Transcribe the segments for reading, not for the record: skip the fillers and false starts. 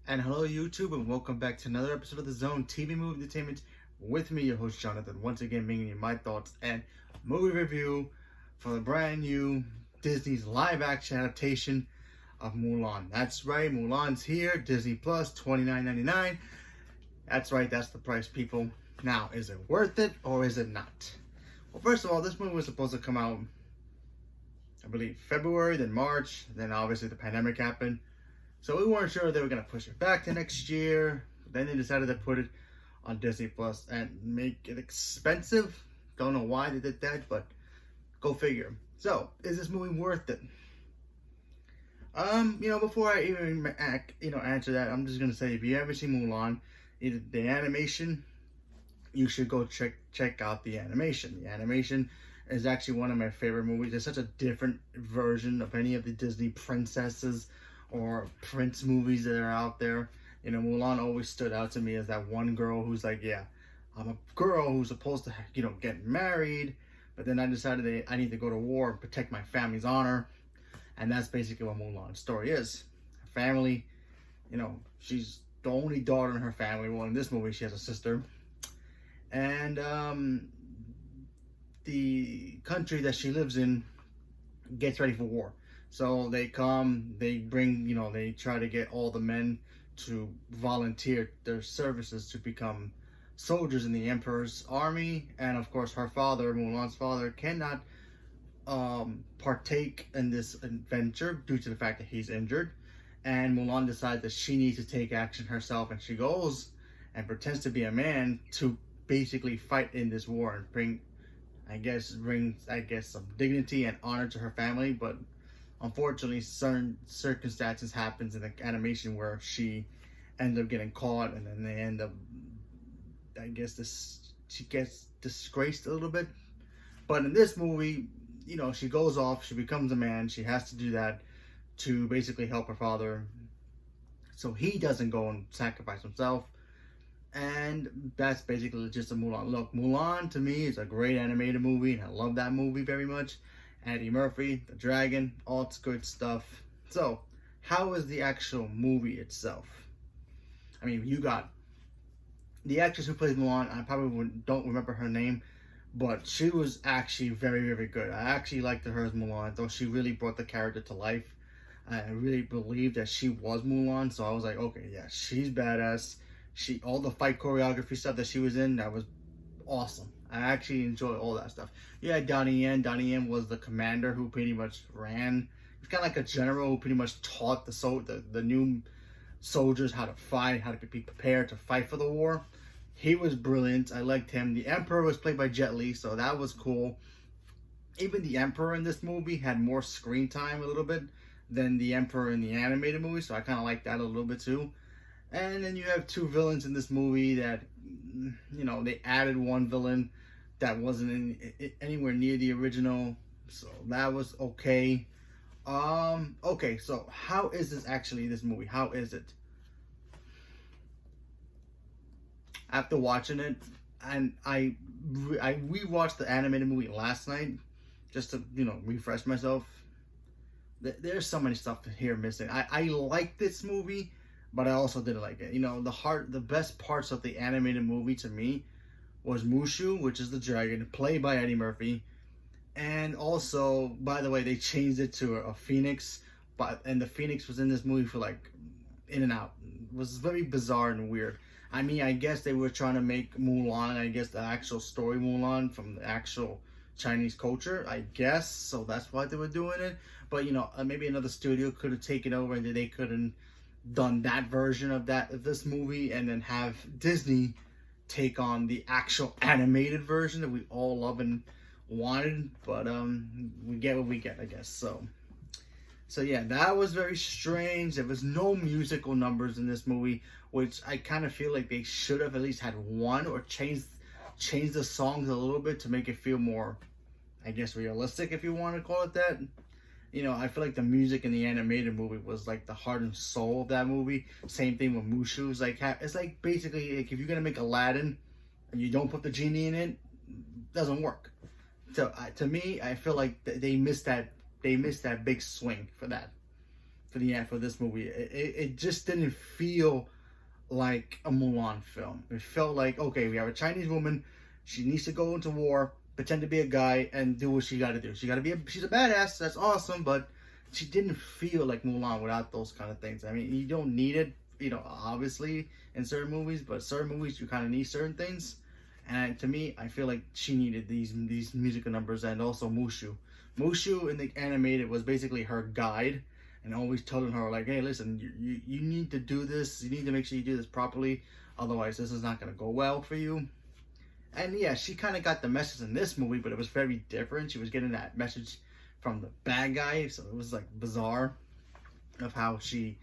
And hello YouTube, and welcome back to another episode of The Zone TV Movie Entertainment with me, your host Jonathan, once again bringing you my thoughts and movie review for the brand new Disney's live action adaptation of Mulan. That's right, Mulan's here, Disney Plus, $29.99. That's right, that's the price, people. Now, is it worth it or is it not? Well, first of all, this movie was supposed to come out, I believe, February, then March, then obviously the pandemic happened. So we weren't sure if they were going to push it back to next year. Then they decided to put it on Disney Plus and make it expensive. Don't know why they did that, but go figure. So, is this movie worth it? Before I even answer that, I'm just gonna say, if you ever see Mulan, either the animation, you should go check out the animation. The animation is actually one of my favorite movies. It's such a different version of any of the Disney princesses or prince movies that are out there. You know, Mulan always stood out to me as that one girl who's like, yeah, I'm a girl who's supposed to, get married, but then I decided that I need to go to war and protect my family's honor. And that's basically what Mulan's story is. Her family, she's the only daughter in her family. Well, in this movie, she has a sister. And the country that she lives in gets ready for war. So they come, they bring, they try to get all the men to volunteer their services to become soldiers in the Emperor's army. And of course, her father, Mulan's father, cannot partake in this adventure due to the fact that he's injured. And Mulan decides that she needs to take action herself, and she goes and pretends to be a man to basically fight in this war and bring some dignity and honor to her family. But unfortunately, certain circumstances happens in the animation where she ends up getting caught, and then they end up, she gets disgraced a little bit. But in this movie, she goes off, she becomes a man, she has to do that to basically help her father, so he doesn't go and sacrifice himself. And that's basically the gist of Mulan. Look, Mulan to me is a great animated movie, and I love that movie very much. Eddie Murphy, the dragon, all its good stuff. So, how is the actual movie itself? I mean, you got the actress who plays Mulan. I probably don't remember her name, but she was actually very, very good. I actually liked her as Mulan, though she really brought the character to life. I really believed that she was Mulan, so I was like, okay, yeah, she's badass. All the fight choreography stuff that she was in, that was awesome. I actually enjoyed all that stuff. Yeah, Donnie Yen. Donnie Yen was the commander who pretty much ran. He was kind of like a general who pretty much taught the new soldiers how to fight, how to be prepared to fight for the war. He was brilliant. I liked him. The Emperor was played by Jet Li, so that was cool. Even the Emperor in this movie had more screen time a little bit than the Emperor in the animated movie, so I kind of liked that a little bit too. And then you have two villains in this movie that, they added one villain that wasn't anywhere near the original, so that was okay. Okay, so how is this movie? How is it? After watching it, and I rewatched the animated movie last night just to, refresh myself. There's so many stuff here missing. I like this movie, but I also didn't like it. The best parts of the animated movie to me was Mushu, which is the dragon, played by Eddie Murphy. And also, by the way, they changed it to a phoenix, and the phoenix was in this movie for like in and out. It was very bizarre and weird. I mean, I guess they were trying to make Mulan, the actual story Mulan from the actual Chinese culture, I guess. So that's why they were doing it. But, maybe another studio could have taken over and they could have done that version of this movie, and then have Disney take on the actual animated version that we all love and wanted. But we get what we get, I guess. So yeah, that was very strange. There was no musical numbers in this movie, which I kind of feel like they should have at least had one, or changed the songs a little bit to make it feel more, realistic, if you want to call it that. I feel like the music in the animated movie was like the heart and soul of that movie. Same thing with Mushu. It's like basically, like, if you're gonna make Aladdin and you don't put the genie in it, doesn't work. So to me, I feel like they missed that big swing for that. for this movie. It just didn't feel like a Mulan film. It felt like, okay, we have a Chinese woman. She needs to go into war, pretend to be a guy, and do what she got to do. She's a badass. That's awesome, but she didn't feel like Mulan without those kind of things. I mean, you don't need it, obviously in certain movies, but certain movies you kind of need certain things. And to me, I feel like she needed these musical numbers, and also Mushu. Mushu in the animated was basically her guide, and always telling her like, hey, listen, you need to do this. You need to make sure you do this properly. Otherwise, this is not going to go well for you. And yeah, she kind of got the message in this movie, but it was very different. She was getting that message from the bad guy, so it was like bizarre of how she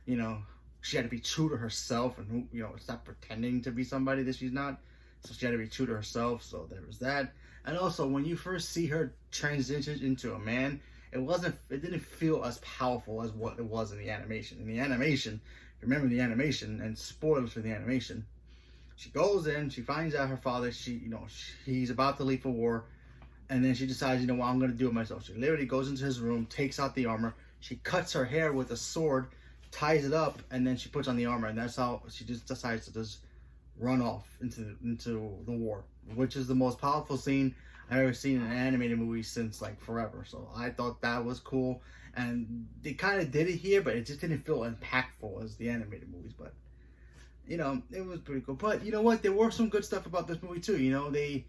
had to be true to herself and stop pretending to be somebody that she's not. So she had to be true to herself. So there was that. And also, when you first see her transition into a man, it didn't feel as powerful as what it was in the animation. In the animation, remember the animation, and spoilers for the animation, she goes in, she finds out her father, he's about to leave for war, and then she decides, what, I'm going to do it myself. She literally goes into his room, takes out the armor, she cuts her hair with a sword, ties it up, and then she puts on the armor, and that's how she just decides to just run off into the war, which is the most powerful scene I've ever seen in an animated movie since like forever. So I thought that was cool, and they kind of did it here, but it just didn't feel impactful as the animated movies. But it was pretty cool. But you know what? There were some good stuff about this movie too. They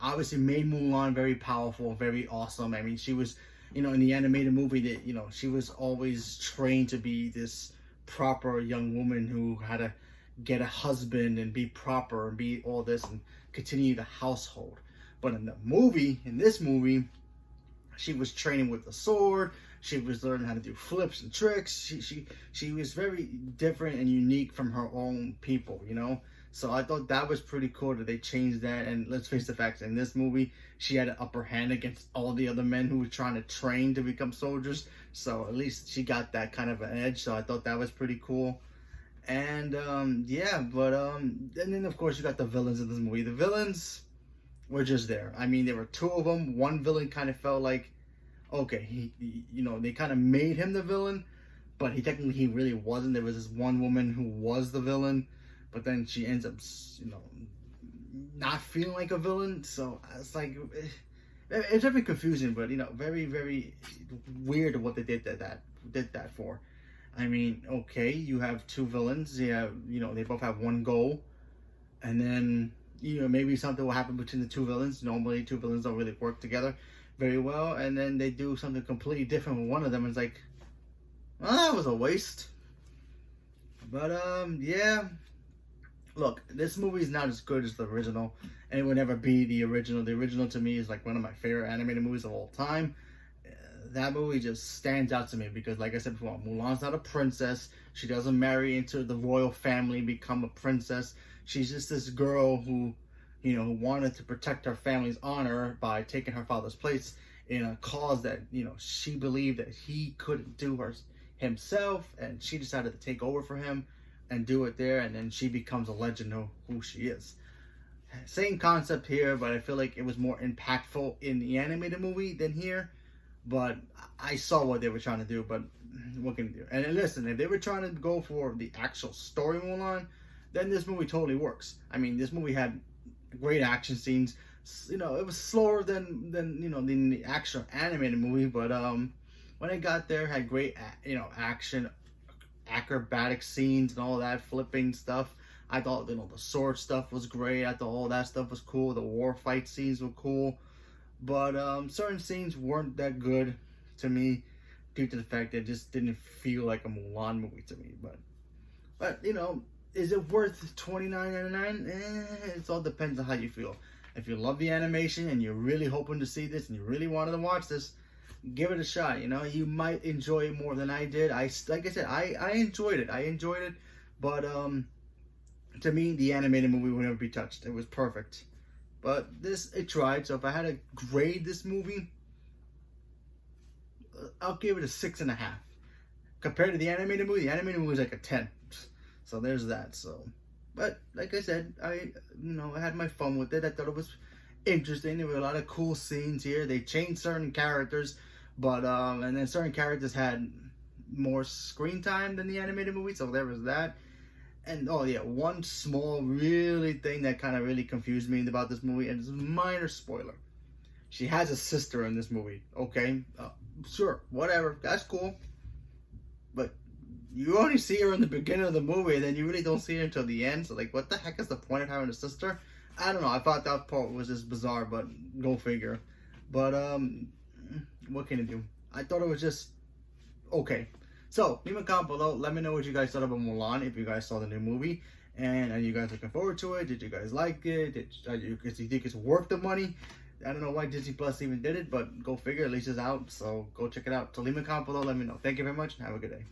obviously made Mulan very powerful, very awesome. I mean, she was, in the animated movie that she was always trained to be this proper young woman who had to get a husband and be proper and be all this and continue the household. But in this movie, she was training with a sword. She was learning how to do flips and tricks. She was very different and unique from her own people, So I thought that was pretty cool that they changed that. And let's face the facts, in this movie, she had an upper hand against all the other men who were trying to train to become soldiers. So at least she got that kind of an edge. So I thought that was pretty cool. And and then of course you got the villains in this movie. The villains were just there. I mean, there were two of them. One villain kind of felt like, okay, they kind of made him the villain, but he really wasn't. There was this one woman who was the villain, but then she ends up, not feeling like a villain. So it's like, it's very confusing, but very, very weird what they did that for. I mean, okay, you have two villains. Yeah, they both have one goal, and then maybe something will happen between the two villains. Normally, two villains don't really work together very well, and then they do something completely different with one of them. And it's like, well, that was a waste. But yeah. Look, this movie is not as good as the original, and it would never be the original. The original to me is like one of my favorite animated movies of all time. That movie just stands out to me because, like I said before, Mulan's not a princess. She doesn't marry into the royal family and become a princess. She's just this girl who, who wanted to protect her family's honor by taking her father's place in a cause that, she believed that he couldn't do himself, and she decided to take over for him and do it there, and then she becomes a legend of who she is. Same concept here, but I feel like it was more impactful in the animated movie than here. But I saw what they were trying to do, but what can you do? And listen, if they were trying to go for the actual story Mulan, then this movie totally works. I mean, this movie had great action scenes. It was slower than the actual animated movie, but when it got there, it had great action, acrobatic scenes and all that flipping stuff. I thought the sword stuff was great. I thought all that stuff was cool. The war fight scenes were cool. But certain scenes weren't that good to me due to the fact that it just didn't feel like a Mulan movie to me. But is it worth $29.99? It all depends on how you feel. If you love the animation and you're really hoping to see this and you really wanted to watch this, give it a shot. You might enjoy it more than I did. I enjoyed it. But to me, the animated movie would never be touched. It was perfect. But it tried. So if I had to grade this movie, I'll give it a 6.5. Compared to the animated movie is like a 10. So there's that. So, but like I said, I had my fun with it. I thought it was interesting. There were a lot of cool scenes here. They changed certain characters, but and then certain characters had more screen time than the animated movie, so there was that. And oh yeah, one small really thing that kind of really confused me about this movie, and it's a minor spoiler. She has a sister in this movie. Okay, sure, whatever, that's cool. But you only see her in the beginning of the movie, and then you really don't see her until the end. So like, what the heck is the point of having a sister? I don't know. I thought that part was just bizarre, but go figure. But what can you do? I thought it was just okay. So leave a comment below. Let me know what you guys thought about Mulan. If you guys saw the new movie, and are you guys looking forward to it? Did you guys like it? Do you think it's worth the money? I don't know why Disney Plus even did it, but go figure. At least it's out, so go check it out. So leave a comment below. Let me know. Thank you very much, and have a good day.